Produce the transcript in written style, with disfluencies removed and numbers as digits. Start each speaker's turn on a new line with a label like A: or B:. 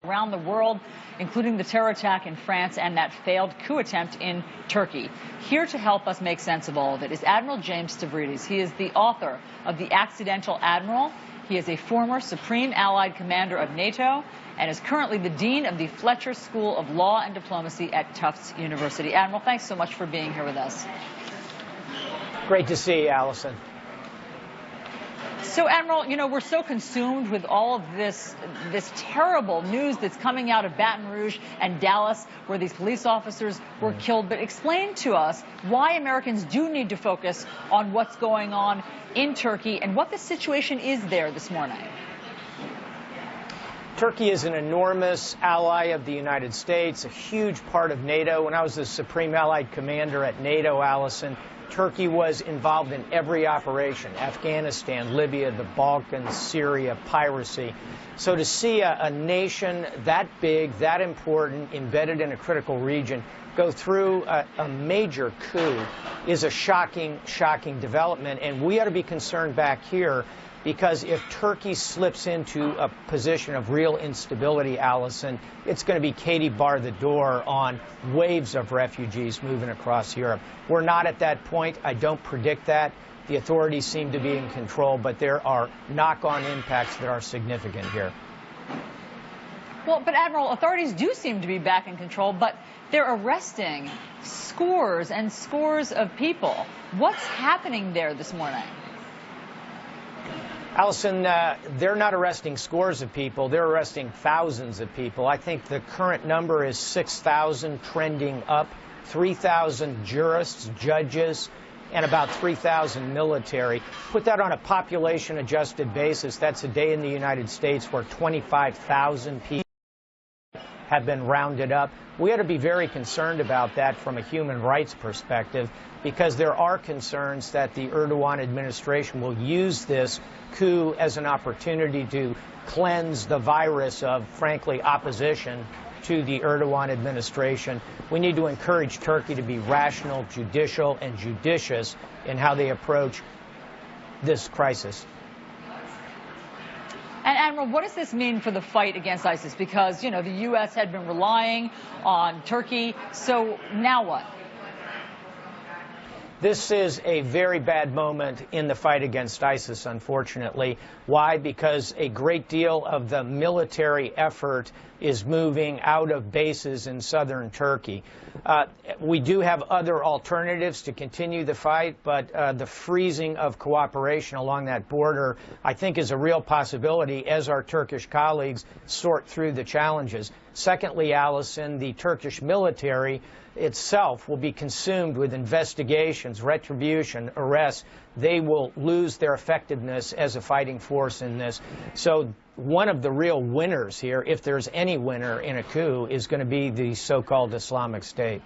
A: around the world, including the terror attack in France and that failed coup attempt in Turkey. Here to help us make sense of all of it is Admiral James Stavridis. He is the author of The Accidental Admiral. He is a former Supreme Allied Commander of NATO and is currently the Dean of the Fletcher School of Law and Diplomacy at Tufts University. Admiral, thanks so much for being here with us.
B: Great to see you, Allison.
A: So, Admiral, you know, we're so consumed with all of this terrible news that's coming out of Baton Rouge and Dallas, where these police officers were killed. But explain to us why Americans do need to focus on what's going on in Turkey and what the situation is there this morning.
B: Turkey is an enormous ally of the United States, a huge part of NATO. When I was the Supreme Allied Commander at NATO, Allison, Turkey was involved in every operation: Afghanistan, Libya, the Balkans, Syria, piracy. So to see a nation that big, that important, embedded in a critical region, go through a major coup is a shocking development. And we ought to be concerned back here, because if Turkey slips into a position of real instability, Allison, it's going to be Katie bar the door on waves of refugees moving across Europe. We're not at that point. I don't predict that. The authorities seem to be in control, but there are knock-on impacts that are significant here.
A: Well, but Admiral, authorities do seem to be back in control, but they're arresting scores and scores of people. What's happening there this morning?
B: Allison, they're not arresting scores of people. They're arresting thousands of people. I think the current number is 6,000, trending up. 3,000 jurists, judges, and about 3,000 military. Put that on a population-adjusted basis. That's a day in the United States where 25,000 people have been rounded up. We ought to be very concerned about that from a human rights perspective, because there are concerns that the Erdogan administration will use this coup as an opportunity to cleanse the virus of, frankly, opposition to the Erdogan administration. We need to encourage Turkey to be rational, judicial, and judicious in how they approach this crisis.
A: And Admiral, what does this mean for the fight against ISIS? Because, you know, the U.S. had been relying on Turkey. So now what?
B: This is a very bad moment in the fight against ISIS, unfortunately. Why? Because a great deal of the military effort is moving out of bases in southern Turkey. We do have other alternatives to continue the fight, but the freezing of cooperation along that border, I think, is a real possibility as our Turkish colleagues sort through the challenges. Secondly, Allison, the Turkish military itself will be consumed with investigations, retribution, arrests. They will lose their effectiveness as a fighting force in this. So one of the real winners here, if there's any winner in a coup, is going to be the so-called Islamic State.